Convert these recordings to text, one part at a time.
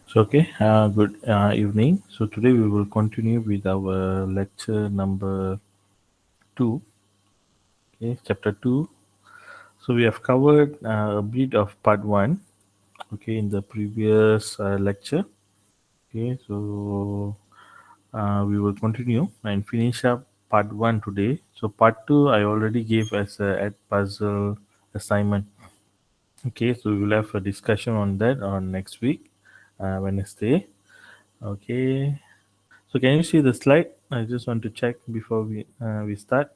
So, okay, good evening. So, today we will continue with our lecture number 2, okay, chapter 2. So, we have covered a bit of part 1, okay, in the previous lecture. Okay, so we will continue and finish up part 1 today. So, part 2 I already gave as a at puzzle assignment. Okay, so we will have a discussion on that on next week, Wednesday. Okay, so can you see the slide? I just want to check before we start.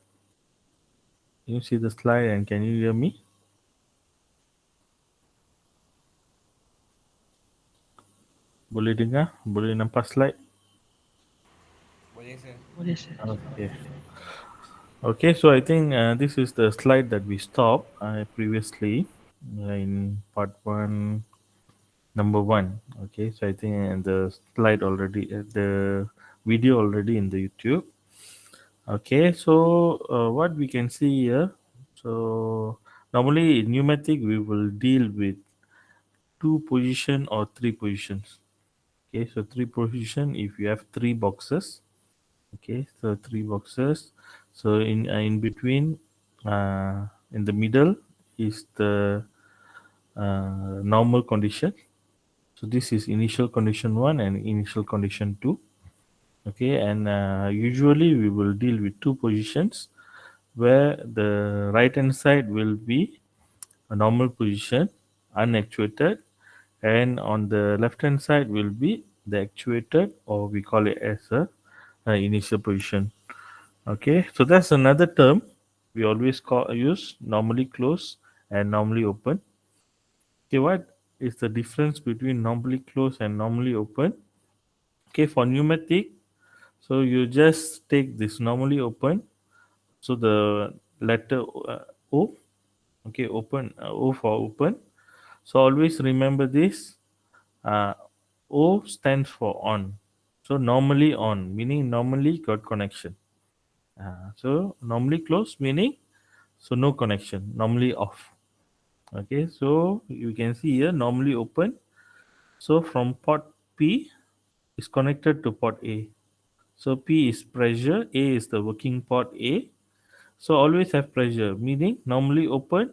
Can you see the slide and can you hear me? Boleh dengar? Boleh nampak slide? Boleh sir. Boleh sir. Okay. Okay, so I think this is the slide that we stopped previously in part one, number one. Okay, so I think the slide already, the video already in the YouTube. Okay, so what we can see here. So normally in pneumatic we will deal with two position or three positions. Okay, so three position if you have three boxes. Okay, so three boxes. So in between, in the middle is the normal condition. So this is initial condition one and initial condition two. Okay, and usually we will deal with two positions where the right hand side will be a normal position, unactuated, and on the left hand side will be the actuated, or we call it as a initial position. Okay, so that's another term we always use, normally closed and normally open. Okay, what is the difference between normally closed and normally open? Okay, for pneumatic, so you just take this normally open, so the letter O, okay, open, O for open. So always remember this. Uh, O stands for on. So normally on, meaning normally got connection. So normally closed, meaning so no connection. Normally off. Okay, so you can see here normally open. So from port P is connected to port A. So P is pressure, A is the working port A. So always have pressure, meaning normally open.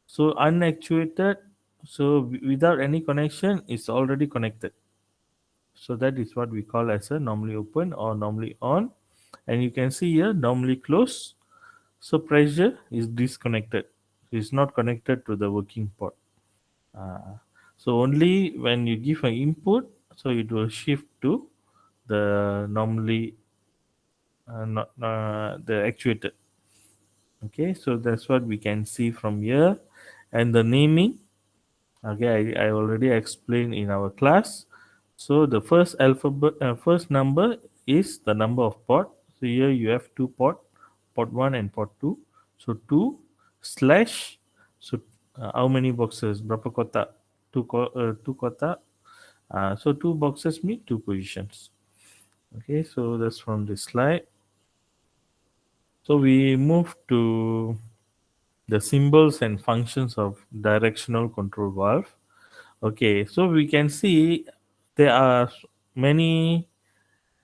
So unactuated, so without any connection, it's already connected. So that is what we call as a normally open or normally on. And you can see here normally closed. So pressure is disconnected. It's not connected to the working port. Uh, so only when you give an input, so it will shift to the normally not, the actuated. Okay, so that's what we can see from here. And the naming, okay, I already explained in our class. So the first alphabet, first number is the number of port. So here you have two port one and port two. So two slash. So how many boxes? Berapa kotak? Two kotak. So two boxes mean two positions. Okay, so that's from the slide. So we move to the symbols and functions of directional control valve. Okay, so we can see there are many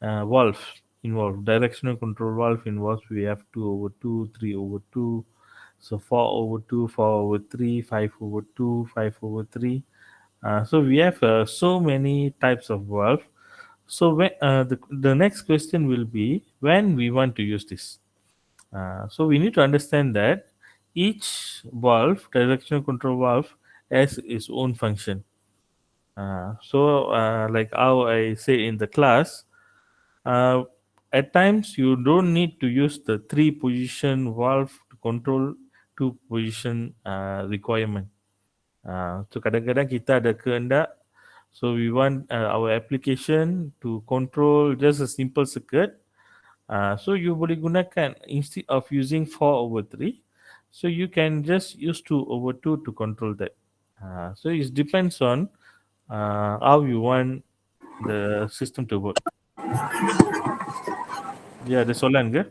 valves involved. Directional control valve involves we have 2/2, 3/2, so 4/2, 4/3, 5/2, 5/3. So we have so many types of valve. So when, the next question will be when we want to use this. So we need to understand that each valve, directional control valve, has its own function. Like how I say in the class, uh, at times you don't need to use the three position valve to control two position requirement. So kadang-kadang kita ada kehendak, so we want our application to control just a simple circuit. So you boleh gunakan instead of using 4/3, so you can just use 2/2 to control that. So it depends on how you want the system to work. Dia ada soalan ke?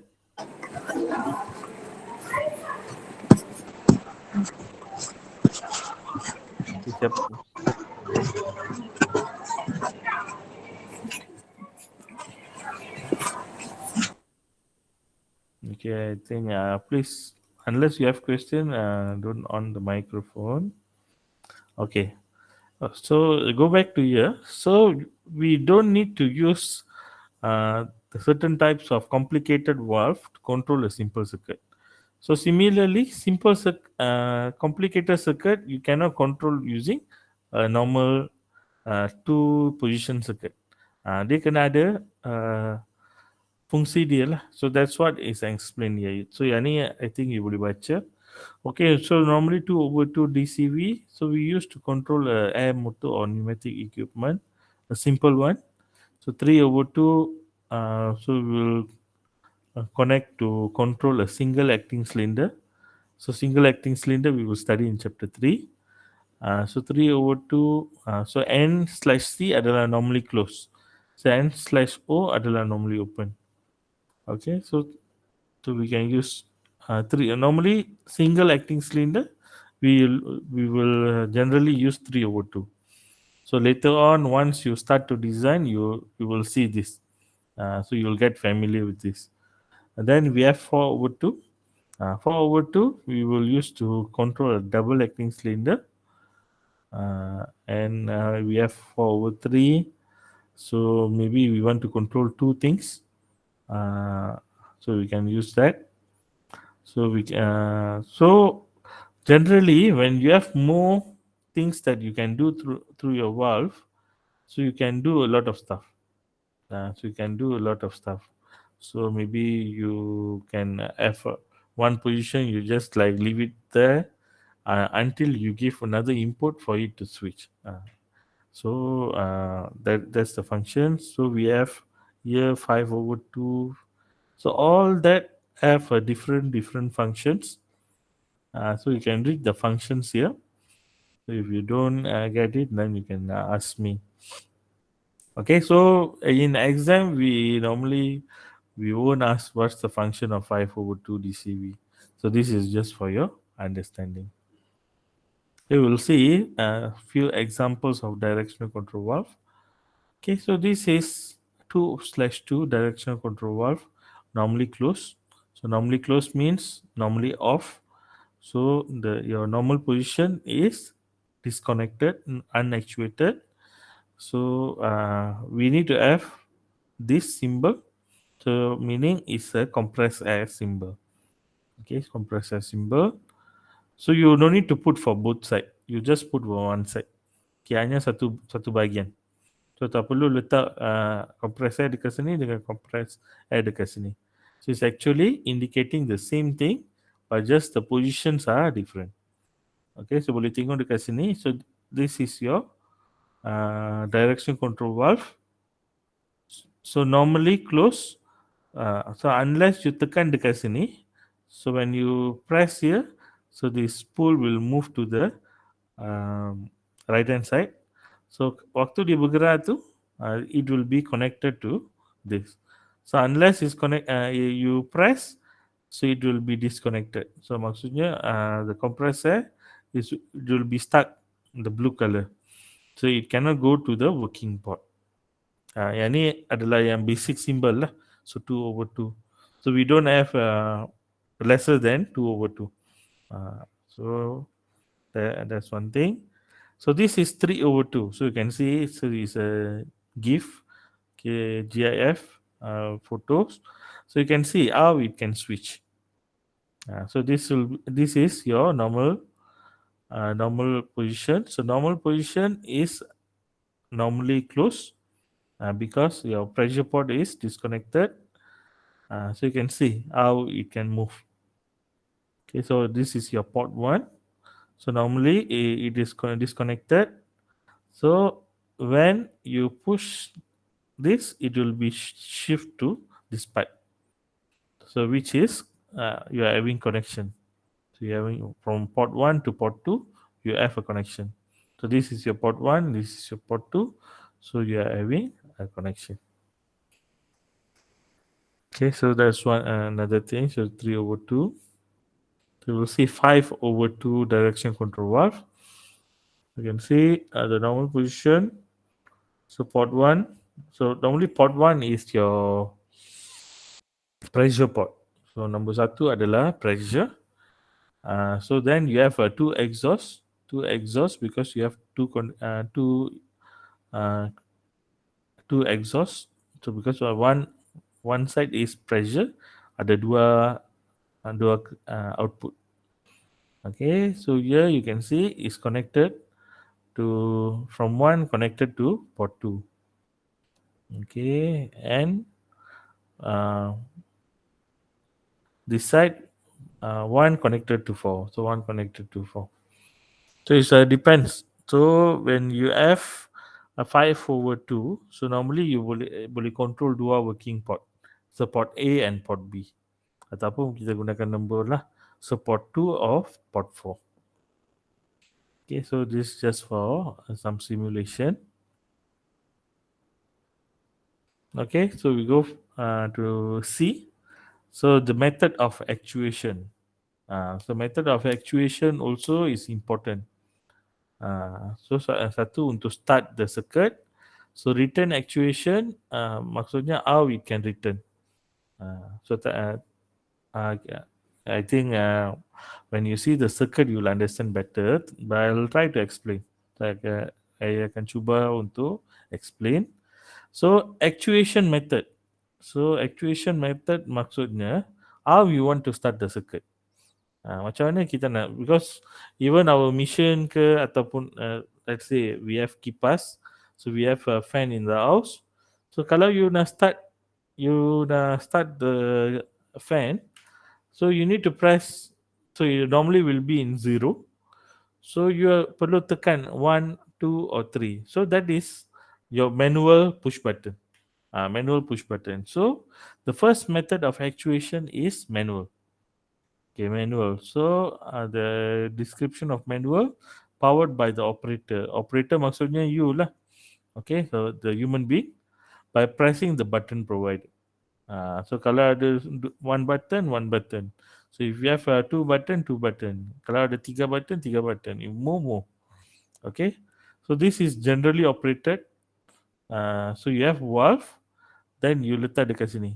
Okay, siap. Okay, I think please, unless you have question, don't on the microphone. Okay, so go back to here. So we don't need to use the certain types of complicated valve to control a simple circuit. So similarly, complicated circuit you cannot control using a normal two position circuit. Dia kena ada fungsi dia lah. So that's what is explained here. So yang ni I think you boleh baca. Okay, so normally 2 over 2 DCV. So we used to control air motor or pneumatic equipment, a simple one. So 3 over 2, so we will connect to control a single acting cylinder. So single acting cylinder we will study in chapter 3. So 3 over 2, so N slash C adalah normally closed. So N slash O adalah normally open. Okay, so we can use three. Normally, single acting cylinder, we will generally use 3 over 2. So later on, once you start to design, you will see this. So you will get familiar with this. And then we have 4 over 2. 4 over 2, we will use to control a double acting cylinder. And we have 4 over 3. So maybe we want to control two things. So we can use that. So generally when you have more things that you can do through your valve, so you can do a lot of stuff. So maybe you can have one position, you just like leave it there until you give another input for it to switch. That's the function. So we have here 5 over 2. So all that have a different functions. So you can read the functions here. So if you don't get it, then you can ask me. Okay, so in exam we won't ask what's the function of 5 over 2 DCV. So this is just for your understanding. We will see a few examples of directional control valve. Okay, so this is 2/2 directional control valve, normally closed. So normally closed means normally off. So your normal position is disconnected, unactuated. So we need to have this symbol. So meaning it's a compressed air symbol. Okay, compressed air symbol. So you don't need to put for both side. You just put for one side. Okay, hanya satu satu bahagian. So tak perlu letak compressed air dekat sini dengan compressed air dekat sini. So it's actually indicating the same thing, but just the positions are different. Okay, so boleh tengok dekat sini. So this is your direction control valve. So normally close. So unless you tekan dekat sini, so when you press here, so the spool will move to the right hand side. So waktu dia bergerak tu, it will be connected to this. So unless it's you press, so it will be disconnected. So maksudnya the compressor it will be stuck in the blue color. So it cannot go to the working port. Yang ni adalah yang basic symbol lah. So 2 over 2. So we don't have lesser than 2 over 2. So that's one thing. So this is 3 over 2. So you can see so it's a GIF, okay, GIF photos. So you can see how it can switch. So this is your normal position. So normal position is normally closed because your pressure port is disconnected. So you can see how it can move. Okay, so this is your port 1. So normally it is disconnected. So when you push this, it will be shift to this pipe. So which is you are having connection. So you are having from port 1 to port 2, you have a connection. So this is your port 1, this is your port 2. So you are having a connection. Okay, so that's one another thing. So 3 over 2. So we'll see 5 over 2 direction control valve. You can see the normal position. So port 1. So normally port 1 is your pressure port. So nombor satu adalah pressure. So then you have two exhaust because you have uh, two exhaust. So because one side is pressure, ada dua output. Okay, so here you can see is connected to from one connected to port two. Okay, and uh, this side one connected to four. So one connected to four. So it depends. So when you have a 5/2, so normally you boleh control dua working port. So port A and port B. Ataupun kita gunakan nombor lah. So port 2 of port 4. Okay, so this is just for some simulation. Okay, so we go to C. So the method of actuation. So method of actuation also is important. Satu untuk start the circuit. So return actuation maksudnya how we can return. Yeah, I think when you see the circuit you'll understand better. But I'll try to explain. Like, saya akan cuba untuk explain. So actuation method. So actuation method maksudnya how you want to start the circuit. Macam mana kita nak, because even our mission ke ataupun let's say we have kipas, so we have a fan in the house. So kalau you nak start the fan, so you need to press, so you normally will be in zero. So you perlu tekan 1, 2 or 3. So that is your manual push button. Manual push button. So the first method of actuation is manual. Okay, manual. So the description of manual powered by the operator. Operator maksudnya you lah. Okay, so the human being by pressing the button provided. So kalau ada one button, one button. So if you have two button, two button. Kalau ada tiga button, tiga button. You more. Okay. So this is generally operated. So you have valve, then you letak dekat sini.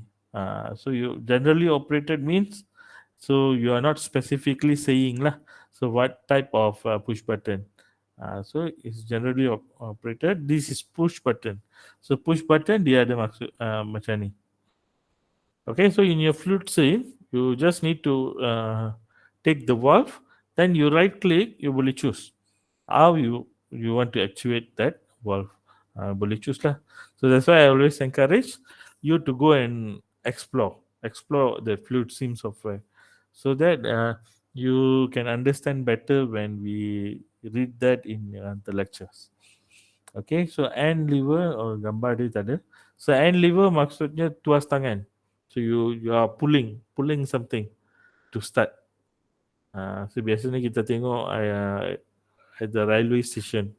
So you generally operated means, so you are not specifically saying lah. So what type of push button? So it's generally operated. This is push button. So push button dia ada maksud macam ni. Okay, so in your fluid seal, you just need to take the valve, then you right click, you boleh choose how you want to actuate that valve. Boleh choose lah. So that's why I always encourage you to go and explore the fluid sim software, so that you can understand better when we read that in the lectures. Okay, so hand lever or gambar dia tak ada. So hand lever maksudnya tuas tangan. So you are pulling something to start. So biasanya kita tengok at the railway station.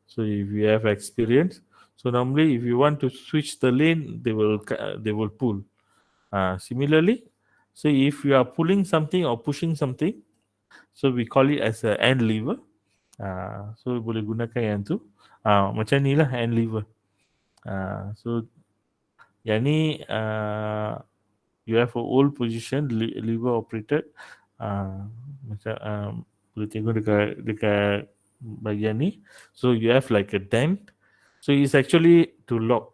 So if you have experience, so normally if you want to switch the lane, they will pull. Similarly, so if you are pulling something or pushing something, so we call it as a hand lever. So boleh gunakan yang tu. Macam ni lah hand lever. So yang ni you have a old position lever operated. Macam boleh tengok dekat bahagian ni. So you have like a dent. So it's actually to lock.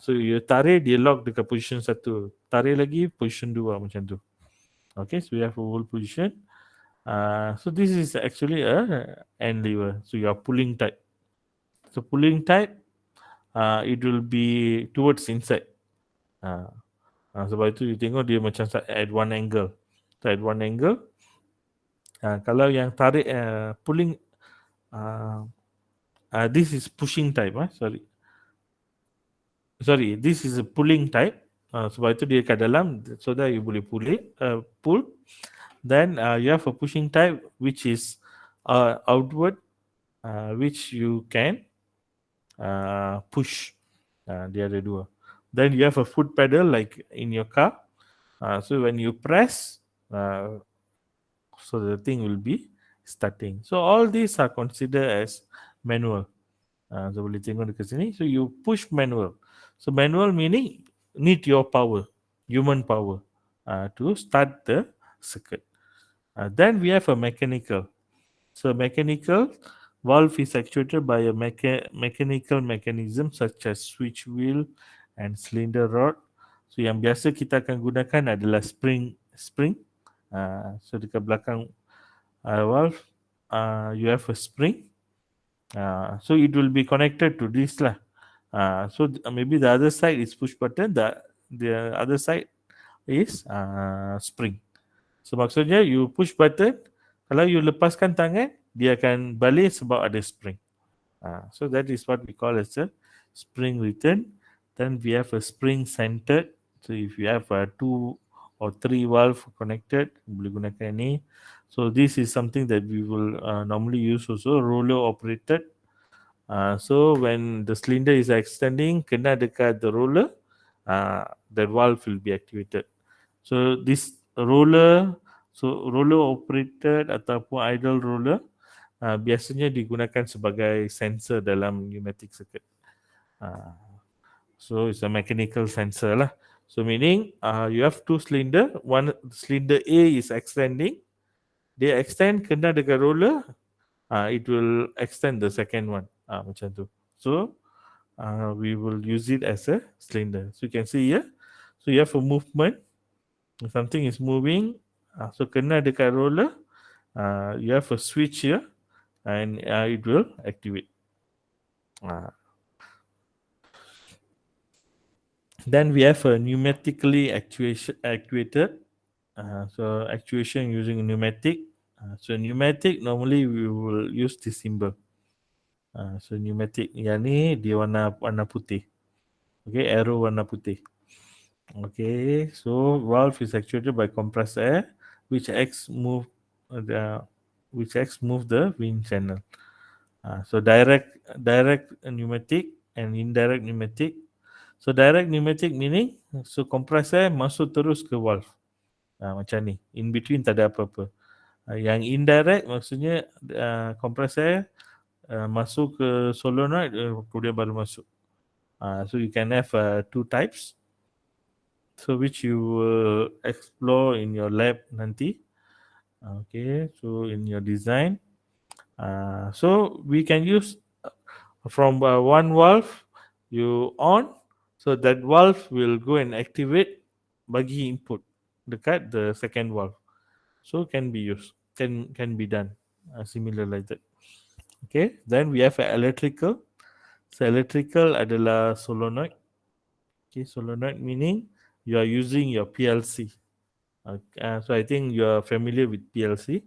So you tarik, dia lock dekat position 1. Tarik lagi position 2 macam tu. Okay, so you have a old position. So this is actually a end lever. So you are pulling type. So pulling type, it will be towards inside. Sebab itu you tengok dia macam at one angle. So at one angle. Kalau yang tarik pulling, this is pushing type. Sorry, this is a pulling type. Sebab itu dia kat dalam, so that you boleh pull. Then you have a pushing type which is outward, which you can push. Dia ada dua. Then you have a foot pedal like in your car. So when you press, so the thing will be starting. So all these are considered as manual. So boleh tengok dekat sini. So you push manual. So manual meaning need your power, human power. to start the circuit. Then we have a mechanical. So mechanical valve is actuated by a mechanical mechanism such as switch wheel and cylinder rod. So yang biasa kita akan gunakan adalah spring. So dekat belakang valve, you have a spring. So it will be connected to this lah. Maybe the other side is push button, the other side is spring. So maksudnya you push button, kalau you lepaskan tangan, dia akan balik sebab ada spring. So that is what we call as a spring return. Then we have a spring centered. So if you have two or three valve connected, boleh gunakan ni. So this is something that we will normally use also, roller operated. So when the cylinder is extending, kena dekat the roller, the valve will be activated. So this roller operated ataupun idle roller biasanya digunakan sebagai sensor dalam pneumatic circuit. So it's a mechanical sensor lah. So meaning you have two cylinder, one cylinder A is extending, dia extend kena dekat roller, it will extend the second one, macam tu. So we will use it as a cylinder. So you can see here, so you have a movement, something is moving, so kena dekat roller, you have a switch here, and it will activate. Then we have a pneumatically actuated. So actuation using pneumatic. So pneumatic normally we will use this symbol. So pneumatic yang ni dia warna putih. Okay, arrow warna putih. Okay, so valve is actuated by compressed air, which acts move the wind channel. So direct pneumatic and indirect pneumatic. So direct pneumatic meaning so compressed air masuk terus ke valve. Macam ni, in between tak ada apa-apa. Yang indirect maksudnya compressed air masuk ke solenoid kemudian baru masuk. So you can have two types. So which you will explore in your lab nanti. Okay, so in your design. So we can use from one valve you on, so that valve will go and activate bagi input dekat the second valve. So can be used, can be done similar like that. Okay, then we have electrical. So electrical adalah solenoid. Okay, solenoid meaning you are using your PLC. So I think you are familiar with PLC.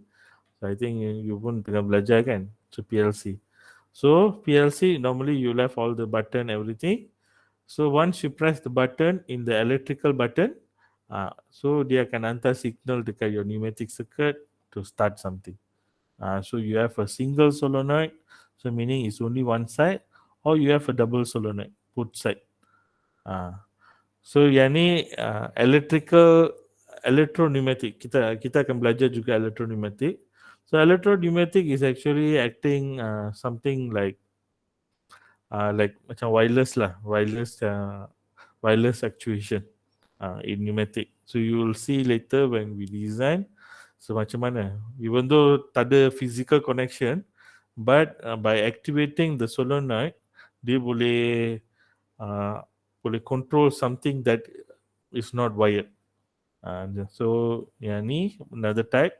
So I think you pun tengah belajar kan, so PLC. So PLC normally you have all the button everything. So once you press the button in the electrical button, so dia akan hantar signal dekat your pneumatic circuit to start something. So you have a single solenoid, so meaning it's only one side, or you have a double solenoid, both side. So yang ni electro-pneumatic. Kita akan belajar juga electro-pneumatic. So electro-pneumatic is actually acting something like macam wireless lah, wireless actuation in pneumatic. So you will see later when we design. So macam mana? Even though tak ada physical connection, but by activating the solenoid, dia boleh control something that is not wired. So yang ni another type.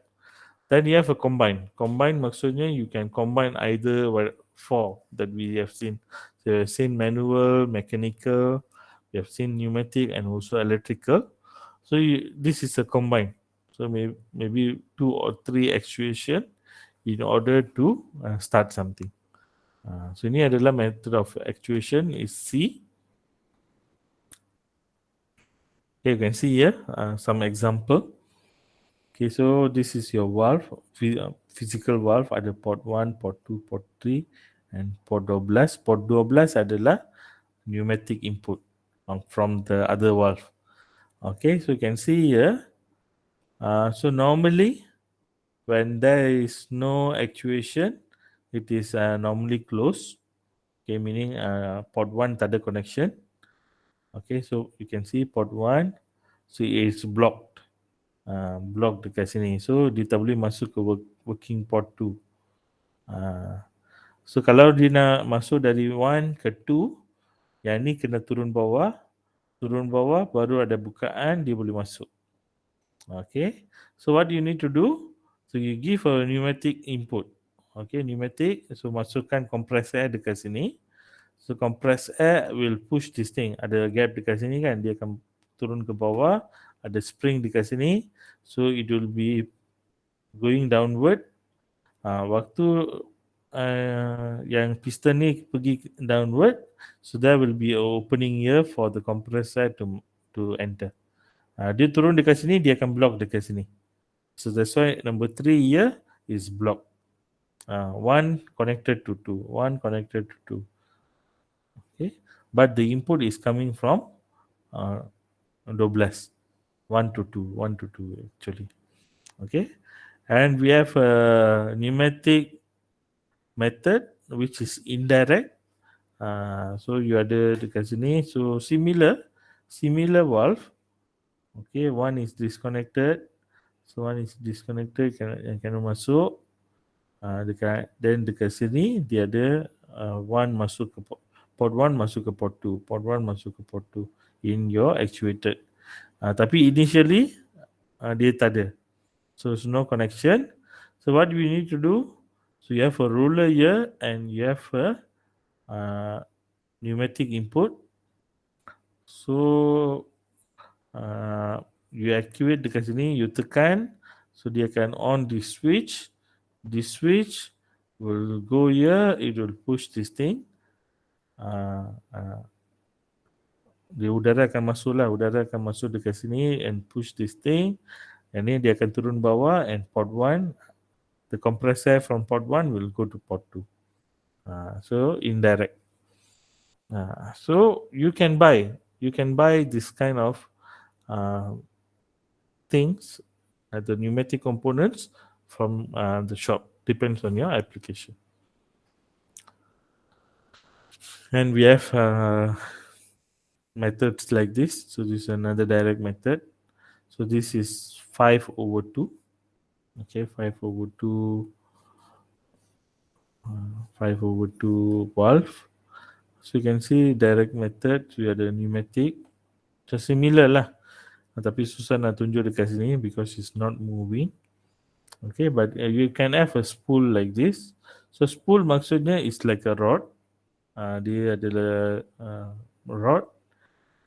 Then you have a combine. Combine maksudnya you can combine either four that we have seen. So we have seen manual, mechanical, we have seen pneumatic and also electrical. So this is a combine. So maybe two or three actuation in order to start something. So ini adalah method of actuation is C. Okay, you can see here some example. Okay, so this is your valve, physical valve, ada port 1, port 2, port 3 and port 12. Port 12 adalah pneumatic input from the other valve. Okay, so you can see here. So normally when there is no actuation, it is normally closed. Okay, meaning port 1 tak ada connection. Okay, so you can see port 1, so it's blocked. block dekat sini. So dia tak boleh masuk ke working port 2. So kalau dia nak masuk dari 1 ke 2, yang ni kena turun bawah baru ada bukaan dia boleh masuk. Okay. So what you need to do? So you give a pneumatic input. Okay, pneumatic. So masukkan compressor air dekat sini. So compressed air will push this thing. Ada gap dekat sini kan, dia akan turun ke bawah. Ada spring dekat sini. So it will be going downward. Waktu yang piston ni pergi downward, so there will be a opening here for the compressor to enter. Dia turun dekat sini, dia akan block dekat sini. So that's why number 3 here is block. One connected to two, one connected to two. Okay, but the input is coming from 12, 1 to 2, 1 to 2 actually. Okay, and we have a pneumatic method which is indirect. So you ada dekat sini. So similar valve. Okay, one is disconnected. So one is disconnected, yang kena masuk. Dekat sini dia ada one masuk ke port 1 masuk ke port 2, port 1 masuk ke port 2 in your actuated. Tapi initially dia tak ada. So there's no connection. So what we need to do? So you have a ruler here and you have a pneumatic input. So you activate dekat sini, you tekan, so dia akan on this switch. This switch will go here, it will push this thing. Dia udara akan masuk lah, udara akan masuk dekat sini and push this thing. And then dia akan turun bawah and port 1, the compressor from port 1 will go to port 2. So indirect. So you can buy this kind of things, the pneumatic components from the shop. Depends on your application. And we have methods like this. So this is another direct method. So this is 5/2. Okay, 5/2 5/2 valve. So you can see direct method, we ada pneumatic. So similar lah. Tapi susah nak tunjuk dekat sini because it's not moving. Okay, but you can have a spool like this. So spool maksudnya is like a rod. Dia adalah rod.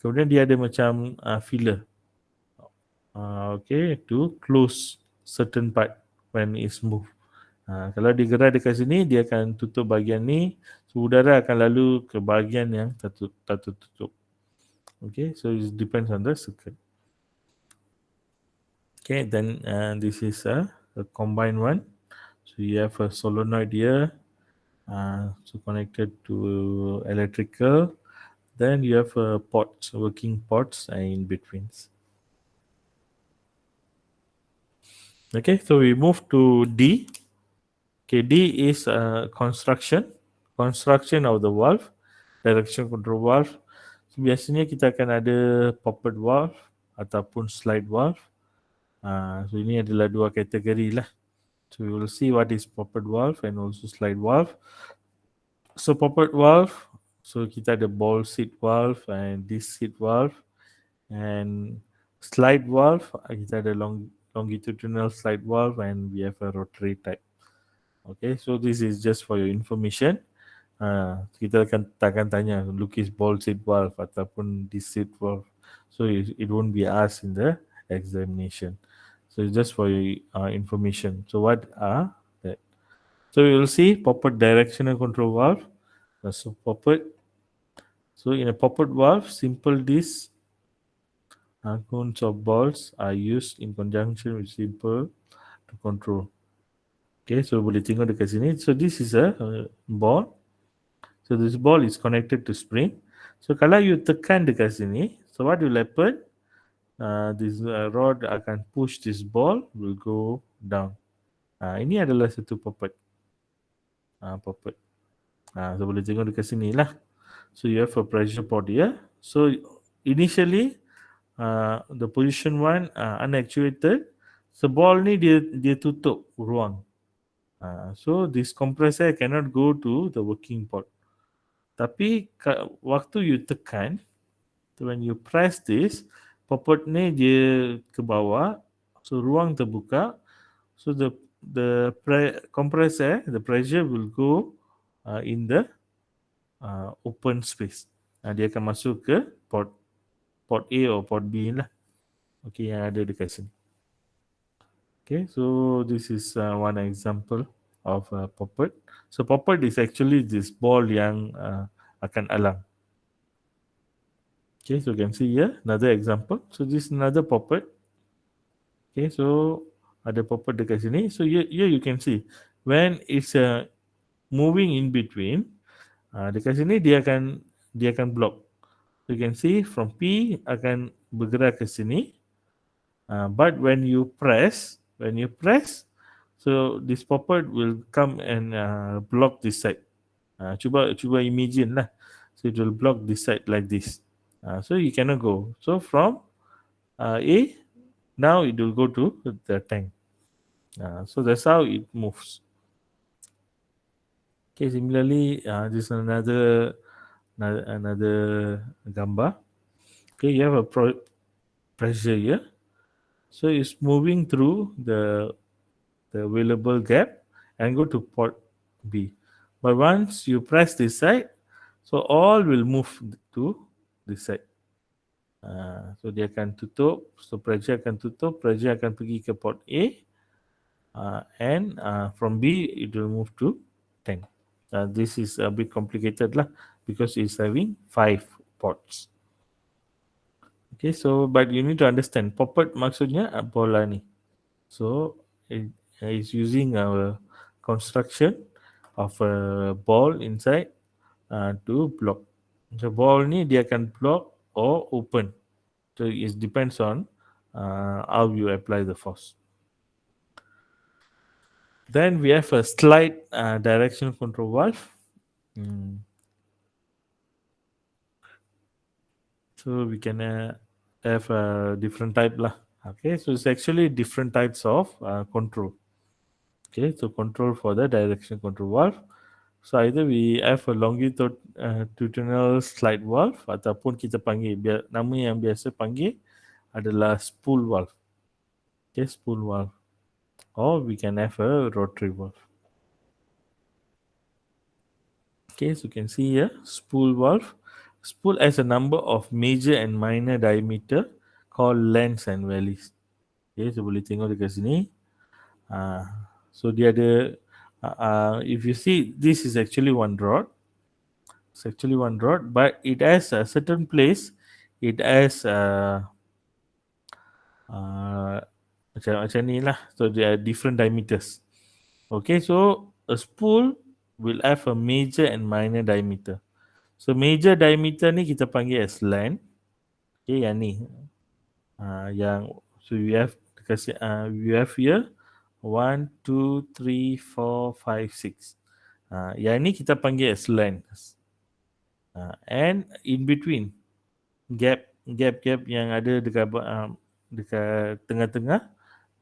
Kemudian dia ada macam filler. Okay, to close certain part when it's moved. Kalau digerak dekat sini, dia akan tutup bahagian ni. So udara akan lalu ke bahagian yang tak tertutup. Okay, so it depends on the circuit. Okay, then this is a combined one. So you have a solenoid here, so connected to electrical. Then you have ports, working ports in between. Okay, so we move to D. Okay, D is construction of the valve, direction control valve. So, biasanya kita akan ada poppet valve ataupun slide valve. So ini adalah dua kategori lah. So we will see what is poppet valve and also slide valve. So poppet valve, so kita ada ball seat valve and disc seat valve, and slide valve kita ada longitudinal slide valve and we have a rotary type. Okay, so this is just for your information. Kita takkan tanya lukis ball seat valve ataupun disc seat valve. So it won't be asked in the examination. So it's just for your information. So what are that? So you will see poppet directional control valve. So poppet. So in a poppet valve, simple disc cones of balls are used in conjunction with simple to control. Okay, so boleh tengok dekat sini. So this is a ball. So this ball is connected to spring. So kalau you tekan dekat sini, so what will happen? This rod akan push this ball, will go down. Ini adalah satu poppet. Poppet. So boleh tengok dekat sini lah. So you have a pressure pot here. So initially the position one unactuated. So ball ni dia tutup ruang. So this compressor cannot go to the working port. Tapi waktu you tekan, when you press this, popot ni dia ke bawah, so ruang terbuka, so the compressor, the pressure will go in the open space. Dia akan masuk ke port A or port B lah. Okay, yang ada dekat sini. Okay, so this is one example of poppet. So poppet is actually this ball yang akan alang. Okay, so you can see here another example. So this is another poppet. Okay, so ada poppet dekat sini. So here you can see when it's moving in between, dekat sini dia akan block. So you can see from P akan bergerak ke sini. But when you press, so this poppet will come and block this side. Cuba imagine lah. So it will block this side like this. So you cannot go. So from A, now it will go to the tank. So that's how it moves. Okay, similarly, this is another gambar. Okay, you have a pressure here. So it's moving through the available gap and go to port B. But once you press this side, so all will move to this side. So dia akan tutup, so pressure akan tutup, pressure akan pergi ke port A, and from B it will move to tank. This is a bit complicated lah because it's having 5 ports. Okay, so but you need to understand poppet maksudnya bola ni. So it is using a construction of a ball inside to block. The ball ni dia akan block or open. So it depends on how you apply the force. Then we have a slide direction control valve. So we can have a different type lah. Okay, so it's actually different types of control. Okay, so control for the direction control valve. So either we have a longitudinal slide valve ataupun kita panggil nama yang biasa panggil adalah spool valve. Okay, spool valve. Or we can have a rotary valve. Okay, so you can see here spool valve. Spool has a number of major and minor diameter called lengths and valleys. Okay, so boleh tengok dekat sini. So dia ada, if you see, this is actually one rod. It's actually one rod, but it has a certain place. It has macam ni lah. So there are different diameters. Okay, so a spool will have a major and minor diameter. So major diameter ni kita panggil as length. Okay, yang ni. So we have here 1, 2, 3, 4, 5, 6. Yang ni kita panggil as length. And in between gap yang ada dekat tengah-tengah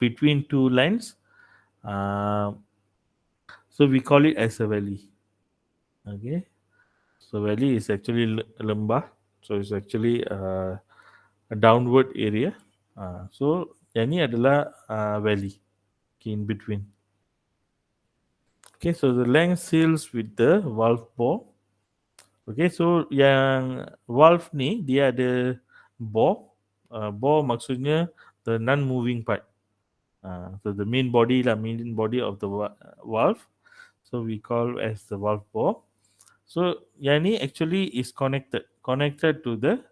between two lines, so we call it as a valley. Okay, so valley is actually lembah, so it's actually a downward area. So yang ni adalah valley, okay, in between. Okay, so the length seals with the valve bore. Okay, so yang valve ni dia ada bore. Bore maksudnya the non-moving part. So the main body of the valve. So we call as the valve bore. So yang ni actually is connected to the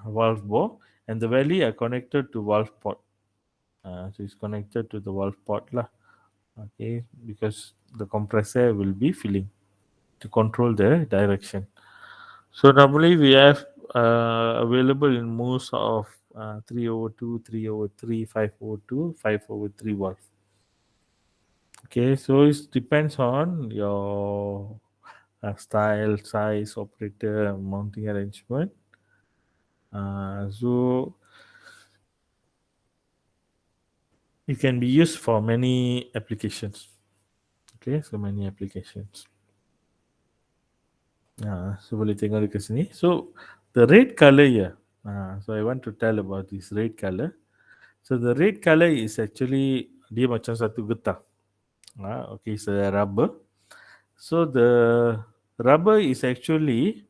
valve bore, and the valley are connected to valve port. So it's connected to the valve port lah. Okay, because the compressor will be filling to control the direction. So normally we have available in most of 3/2, 3/3, 5/2, 5/3 valve. Okay, so it depends on your style, size, operator, mounting arrangement. So it can be used for many applications. Okay, so many applications. So boleh tengok dekat sini. So the red color here. So I want to tell about this red color. So the red color is actually dia macam satu getah. Okay, it's a rubber. So the rubber is actually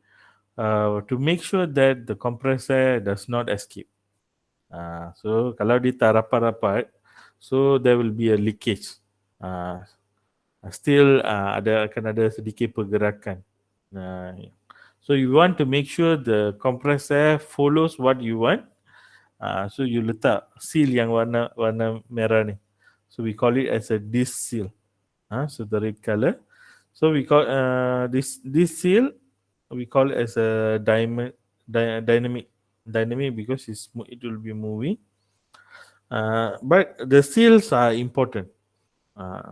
to make sure that the compressor does not escape. So kalau dia tak rapat-rapat, so there will be a leakage. Uh, Still akan ada sedikit pergerakan. So you want to make sure the compressor follows what you want. So you letak seal yang warna warna merah ni. So we call it as a disc seal. So the red color. So we call this seal we call it as a dynamic because it will be moving. But the seals are important.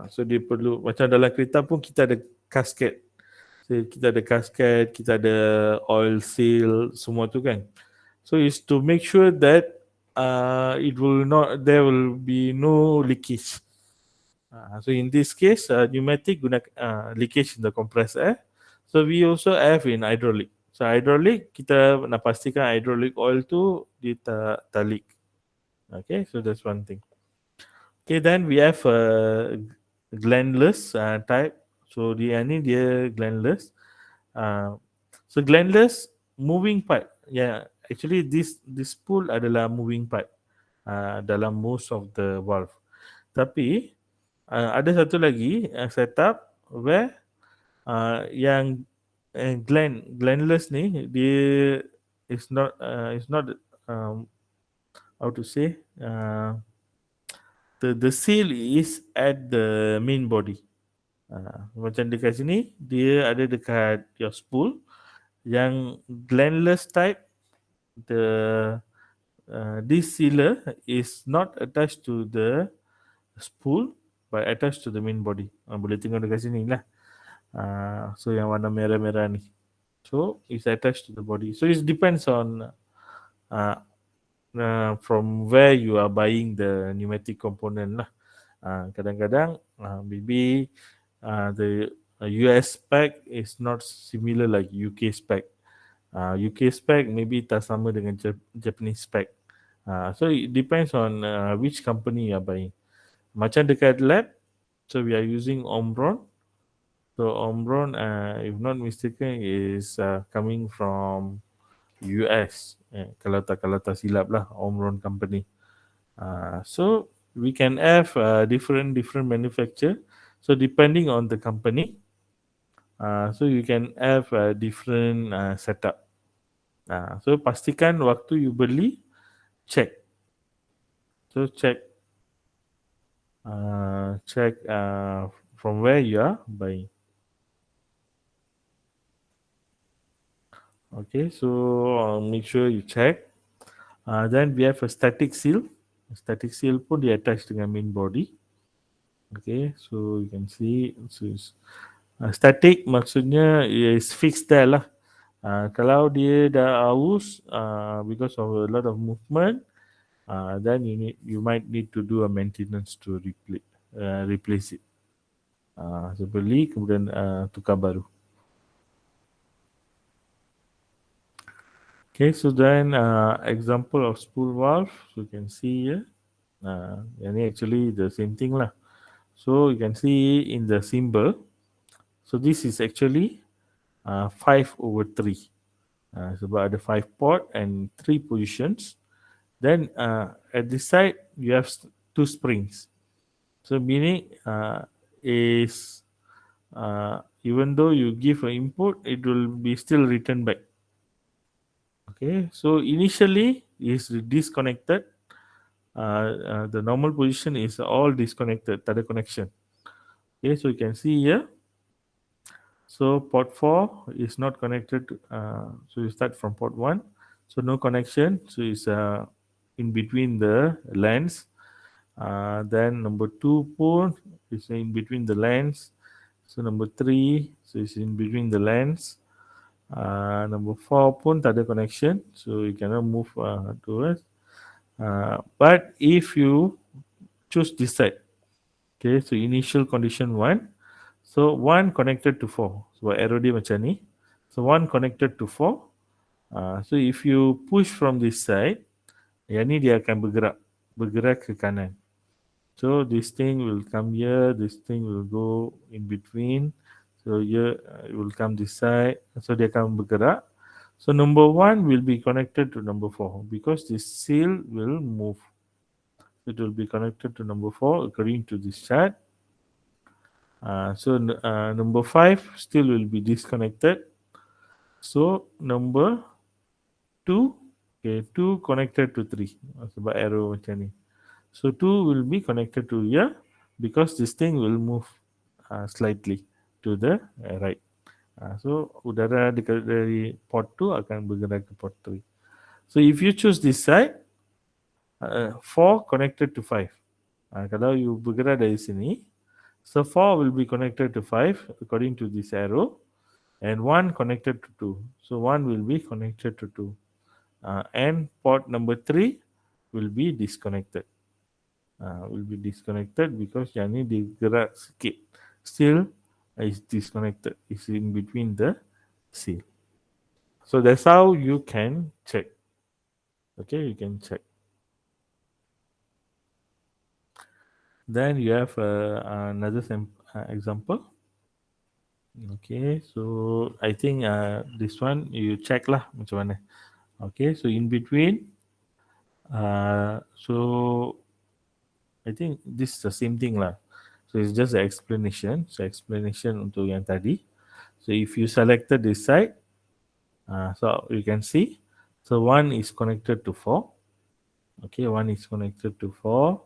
So dia perlu macam dalam kereta pun kita ada gasket. So kita ada gasket, kita ada oil seal, semua tu kan. So is to make sure that it will not there will be no leakage. So in this case, pneumatic guna leakage in the compressed air. So we also have in hydraulic. So hydraulic kita nak pastikan hydraulic oil tu dia tak leak. Okay, so that's one thing. Okay, then we have glandless type. So dia ni dia glandless. Uh, so glandless moving part. Yeah, actually this spool adalah moving part dalam most of the valve. Tapi ada satu lagi setup where yang glandless ni dia is not how to say the seal is at the main body. Macam dekat sini dia ada dekat your spool. Yang glandless type, the this sealer is not attached to the spool but attached to the main body. Boleh tengok dekat sini lah. So yang warna merah-merah ni. So it's attached to the body. So it depends on from where you are buying the pneumatic component lah. Kadang-kadang maybe the US spec is not similar like UK spec. UK spec maybe tak sama dengan Japanese spec. So it depends on which company you are buying. Macam dekat lab, so we are using Omron. So Omron, if not mistaken, is coming from US. Kalau tak silap lah, Omron company. So we can have different manufacturer. So depending on the company, so you can have a different setup. So pastikan waktu you beli, check. So check from where you are buying. Okay, so make sure you check. Then we have a static seal. Static seal pun dia attach dengan main body. Okay, so you can see. So static maksudnya is fixed there lah. Kalau dia dah aus because of a lot of movement, then you might need to do a maintenance to replace it. So beli kemudian tukar baru. Okay, so then example of spool valve, so you can see here. Ini actually the same thing lah. So you can see in the symbol. So this is actually 5/3. Sebab ada 5 port and 3 positions. Then at this side you have 2 springs. So meaning is even though you give an input, it will be still returned back. Okay, so initially is disconnected. The normal position is all disconnected, tak ada connection. Okay, so you can see here. So port 4 is not connected. So you start from port 1. So no connection. So it's in between the lens. Then number 2 pun is in between the lens. So number 3, so it's in between the lens. Number 4 pun tak ada connection, so you cannot move towards. But if you choose this side, okay, so initial condition 1, so 1 connected to 4, so arrow dia macam ni, so 1 connected to 4. So if you push from this side, yang ni dia akan bergerak ke kanan. So this thing will come here, this thing will go in between. So here it will come this side. So dia akan bergerak. So number 1 will be connected to number 4 because this seal will move. It will be connected to number 4 according to this chart. Number 5 still will be disconnected. So number 2, okay, 2 connected to 3. Sebab arrow macam ni. So 2 will be connected to here because this thing will move slightly to the right. So udara dari port 2 akan bergerak ke port 3. So if you choose this side, 4 connected to 5. Kalau you bergerak dari sini, so 4 will be connected to 5 according to this arrow, and 1 connected to 2. So 1 will be connected to 2. And port number 3 will be disconnected. Because yang ni digerak sikit. Still is disconnected. It's in between the seal. So that's how you can check. Okay, you can check. Then you have another example. Okay, so I think this one you check lah macam mana. Okay, so in between, so I think this is the same thing lah. So it's just an explanation. So explanation untuk yang tadi. So if you selected this side, so you can see. So 1 is connected to 4. Okay, 1 is connected to 4.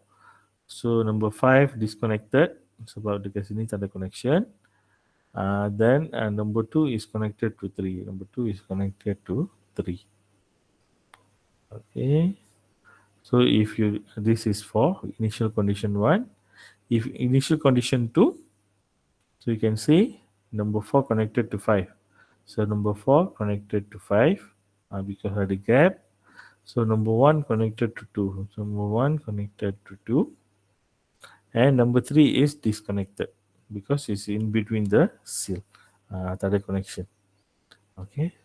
So number 5 disconnected. Sebab dekat sini tak ada connection. Then number 2 is connected to 3. Number 2 is connected to 3. Okay. So if you, this is for initial condition 1. If initial condition 2, so you can see number 4 connected to 5. So number 4 connected to 5 because of the gap. So number 1 connected to 2. So number 1 connected to 2. And number 3 is disconnected because it's in between the seal. Tak ada connection. Okay.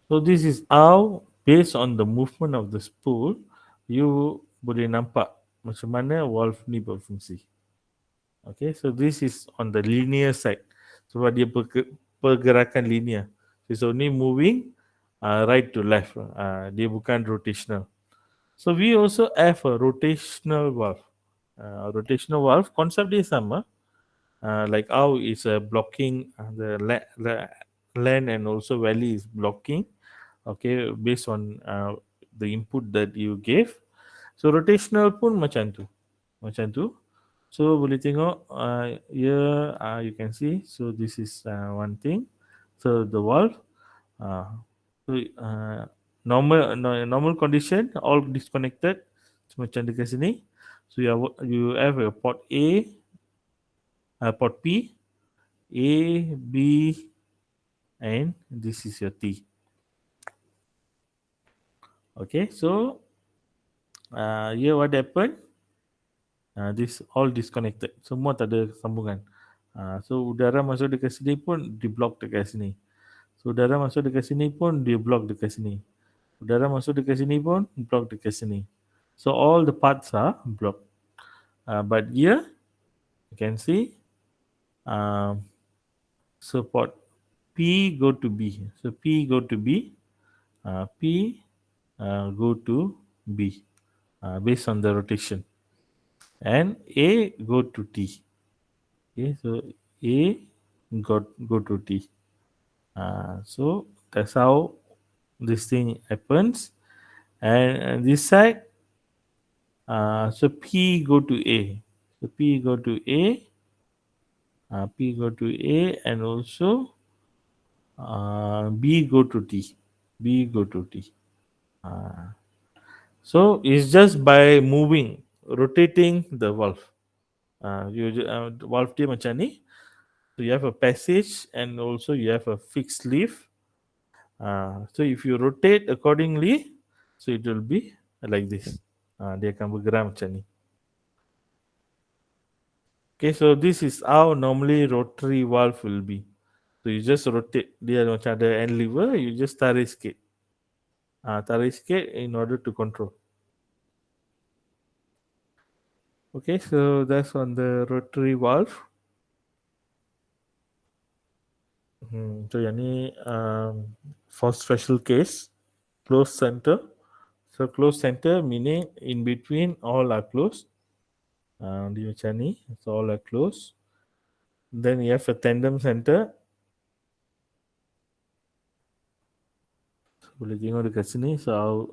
So this is how, based on the movement of the spool, you boleh nampak macam mana valve ni berfungsi. Okay, so this is on the linear side. Sebab dia pergerakan linear. It's only moving right to left. Dia bukan rotational. So we also have a rotational valve. Rotational valve konsep dia sama. Like how it's blocking the land and also valley is blocking. Okay, based on the input that you gave. So rotational pun macam tu. So boleh tengok here you can see. So this is one thing. So the valve. So normal condition all disconnected. So macam dekat sini. So you have a port A, port P, A, B, and this is your T. Okay, so here what happened? This all disconnected. Semua tak ada sambungan. So udara masuk dekat sini pun di block dekat sini. So udara masuk dekat sini pun di block dekat sini. Udara masuk dekat sini pun block dekat sini. So all the parts are blocked. But here you can see so port P go to B. So P go to B. P go to B based on the rotation. And A go to T. Okay, so A go to T. So that's how this thing happens. And this side, so P go to A. So P go to A. P go to A, and also B go to T. B go to T. So it's just by moving, rotating the valve. Valve dia macam ni. So you have a passage and also you have a fixed leaf. So if you rotate accordingly, so it will be like this. Dia akan bergerak macam ni. Okay, so this is how normally rotary valve will be. So you just rotate, dia macam ada end lever, you just tarik sikit. Tarik sikit in order to control. Okay, so that's on the rotary valve. So yang ni for special case, closed center. So closed center meaning in between all are closed. Dia macam ni, so all are closed. Then you have a tandem center. So, boleh tengok dekat sini, so how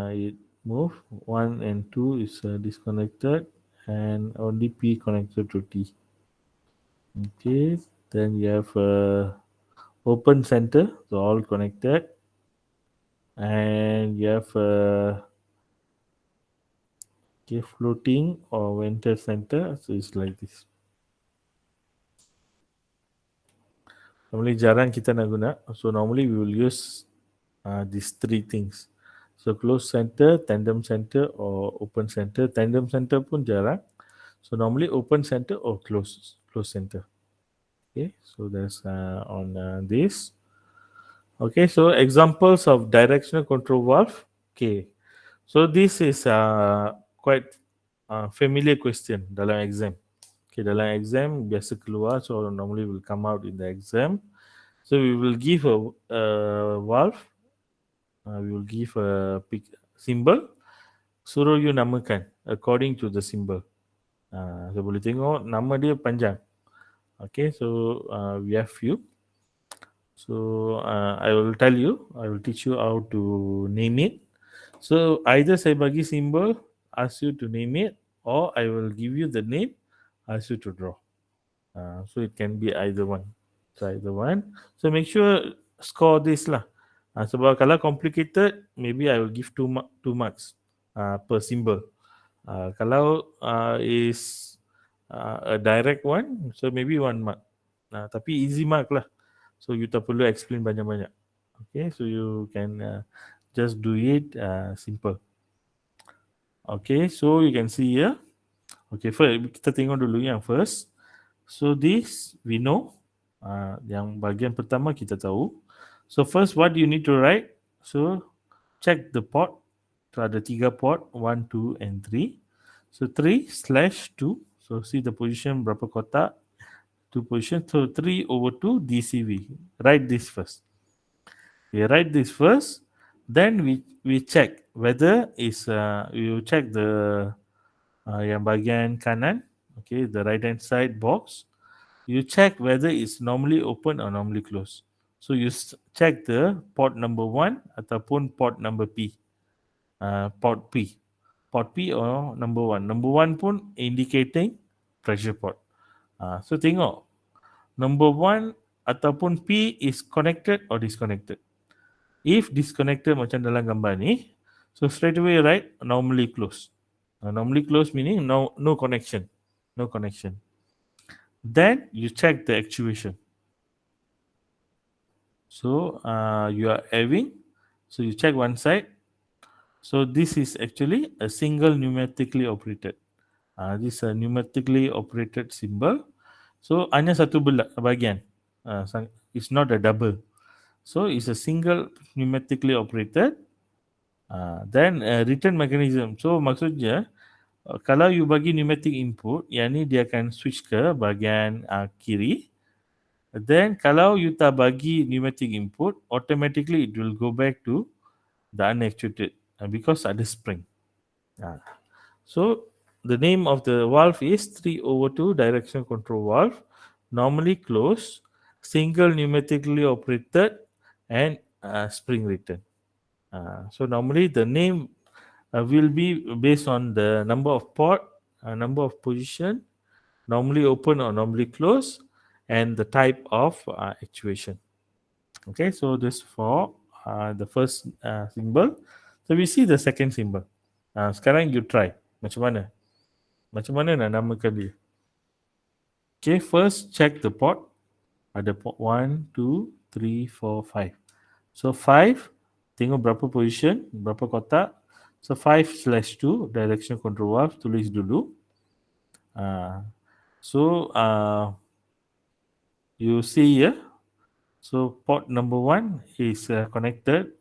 it move. 1 and 2 is disconnected and only P connected to T. Okay, then you have open center, so all connected, and you have okay, floating or vented center, so it's like this. Normally jarang kita nak guna, so normally we will use these three things. So closed center, tandem center or open center. Tandem center pun jarang. So normally open center or closed center. Okay, so that's on this. Okay, so examples of directional control valve. Okay, so this is quite familiar question dalam exam. Okay, dalam exam biasa keluar, so normally will come out in the exam. So we will give a valve. We will give a symbol. Suruh you namakan according to the symbol. So boleh tengok nama dia panjang. Okay, so we have few. So I will tell you, I will teach you how to name it. So either saya bagi symbol, ask you to name it, or I will give you the name, ask you to draw. So it can be either one. So either one. So make sure score this lah. Sebab kalau complicated, maybe I will give two marks per symbol. Kalau is a direct one, so maybe 1 mark. Tapi easy mark lah. So you tak perlu explain banyak-banyak. Okay, so you can just do it simple. Okay, so you can see here. Okay, first kita tengok dulu yang first. So this we know. Yang bahagian pertama kita tahu. So first what you need to write. So check the port. So ada 3 port, 1, 2 and 3. So 3/2. So see the position berapa kotak. 2 position. So 3/2 DCV. Write this first. We write this first. Then we check whether is we will check the yang bahagian kanan. Okay, the right hand side box. You check whether it's normally open or normally closed. So you check the port number 1 ataupun port number P. Port P. Port P or number 1. Number 1 pun indicating pressure port. So tengok. Number 1 ataupun P is connected or disconnected. If disconnected macam dalam gambar ni, so straight away write normally closed. Normally closed meaning no connection. No connection. Then you check the actuation. So you are having, so you check one side. So this is actually a single pneumatically operated. This is a pneumatically operated symbol. So hanya satu bahagian. It's not a double. So it's a single pneumatically operated. Then return mechanism. So maksudnya kalau you bagi pneumatic input, yang ni dia akan switch ke bahagian kiri. Then kalau you tak bagi pneumatic input, automatically it will go back to the unactuated because ada spring. So the name of the valve is 3/2 direction control valve, normally closed, single pneumatically operated, and spring return. So normally the name will be based on the number of port, number of position, normally open or normally closed, and the type of actuation. Okay, so this for the first symbol. So we see the second symbol. Sekarang you try. Macam mana? Macam mana nak namakan dia? Okay, first check the port. Ada port 1, 2, 3, 4, 5. So 5, tengok berapa position, berapa kotak. So 5/2 direction control valve, tulis dulu. Uh, so you see here, so port number 1 is connected.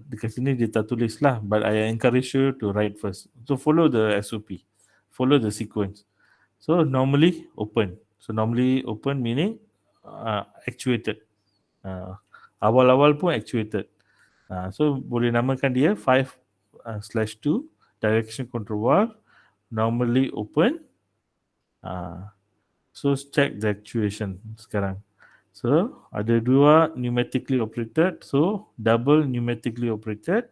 Dekat sini dia tak tulis lah, but I encourage you to write first. So follow the SOP, follow the sequence. So normally open. So normally open meaning actuated. Awal-awal pun actuated. So boleh namakan dia 5/2 direction control valve, normally open. So check the actuation sekarang. So ada dua pneumatically operated, so double pneumatically operated,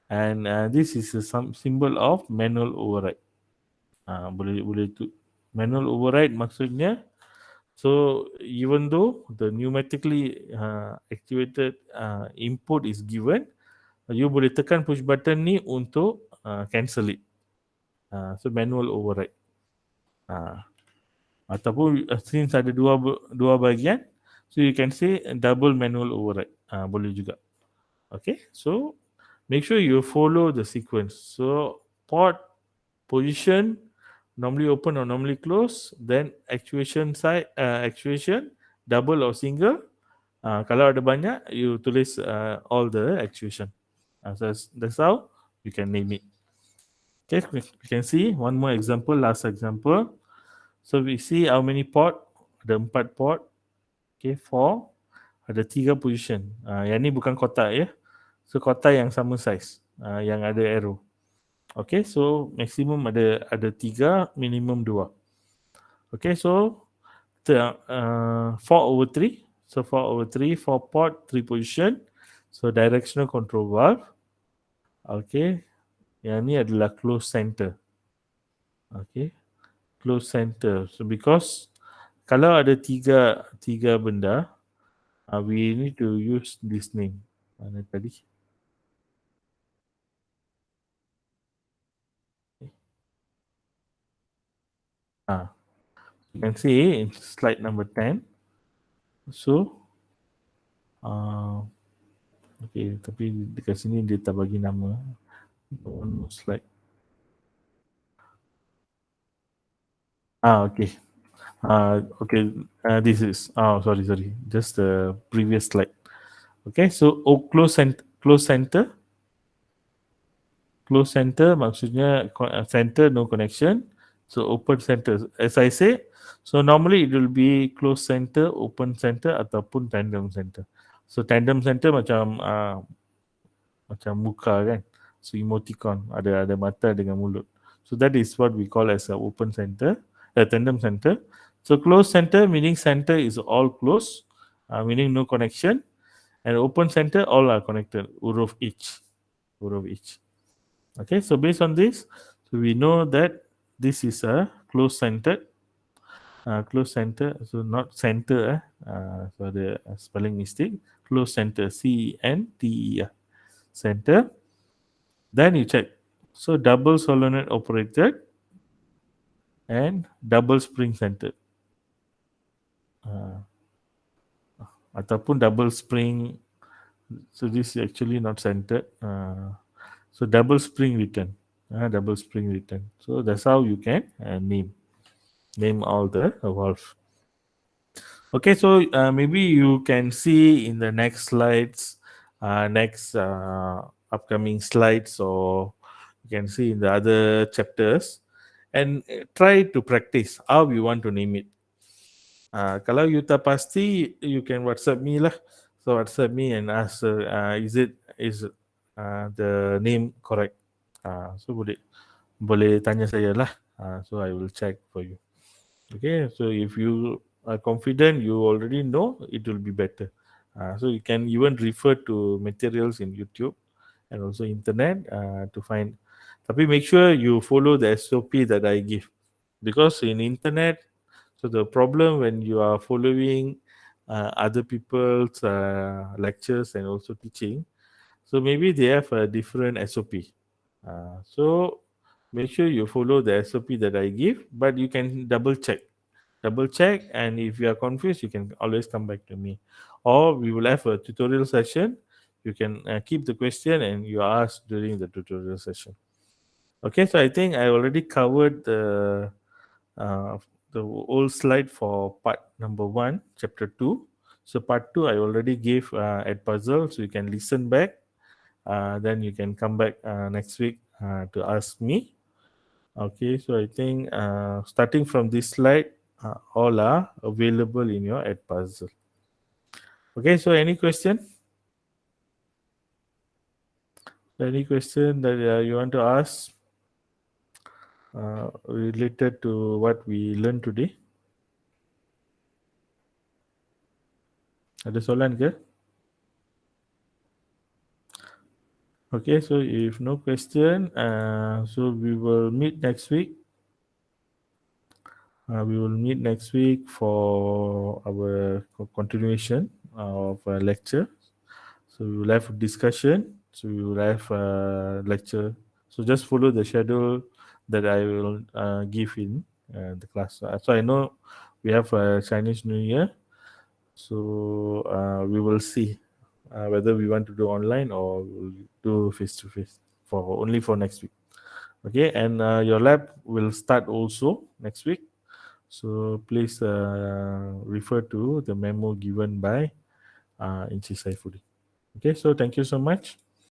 and this is a some symbol of manual override. Boleh boleh tu manual override maksudnya, so even though the pneumatically activated input is given, you boleh tekan push button ni untuk cancel it. So manual override. Ataupun since ada dua bahagian, so you can say double manual override. Boleh juga. Okay, so make sure you follow the sequence. So port position normally open or normally close, then actuation side, actuation double or single. Kalau ada banyak, you tulis all the actuation. So that's how you can name it. Okay, we can see one more example, last example. So we see how many port, ada 4 port. Okay, 4, ada 3 position. Yang ni bukan kotak ya. So kotak yang sama size, yang ada arrow. Okay, so maximum ada 3, minimum 2. Okay, so 4/3. So 4/3, 4 port, 3 position. So directional control valve. Okay, yang ni adalah close center. Okay, close center. So because kalau ada tiga benda, we need to use this name. Mana tadi? You can see in slide number 10. So, okay, tapi dekat sini dia tak bagi nama. One more slide. Okay. Okay, this is, sorry, just the previous slide. Okay, so close center. Close center maksudnya center no connection. So open center, as I say, so normally it will be close center, open center ataupun tandem center. So tandem center macam muka kan. So emoticon, ada mata dengan mulut. So that is what we call as a open center, a tandem center. So close center meaning center is all closed, meaning no connection, and open center all are connected, huruf each. Okay, so based on this, so we know that this is a close centered, so not center, so the spelling mistake, close center, CENTER, center. Then you check, so double solenoid operated and double spring centered, ataupun double spring, so this is actually not centered, so double spring return, so that's how you can name all the valve. Okay, so maybe you can see in the next slides, next upcoming slides, or you can see in the other chapters, and try to practice how you want to name it. Kalau you tak pasti, you can WhatsApp me lah. So WhatsApp me and ask, is the name correct? So boleh tanya saya lah. So I will check for you. Okay, so if you are confident, you already know, it will be better. So you can even refer to materials in YouTube and also internet to find. Tapi make sure you follow the SOP that I give, because in internet, so the problem when you are following other people's lectures and also teaching, so maybe they have a different SOP. So make sure you follow the SOP that I give, but you can double check. double check, and if you are confused, you can always come back to me, or we will have a tutorial session. You can keep the question and you ask during the tutorial session. Okay, so I think I already covered uh, the whole slide for part number 1, chapter 2. So part 2 I already gave at puzzle, so you can listen back. Then you can come back next week to ask me. Okay, so I think starting from this slide, all are available in your at puzzle. Okay, so any question? Any question that you want to ask related to what we learned today? Ada soalan ke? Okay, so if no question, so we will meet next week. We will meet next week for our continuation of a lecture. So we will have a discussion. So we will have a lecture. So just follow the schedule that I will give in the class. So I know we have a Chinese New Year. So we will see whether we want to do online or we'll do face to face for only for next week. Okay, and your lab will start also next week. So please refer to the memo given by Inchi Saifuddin. Okay, so thank you so much.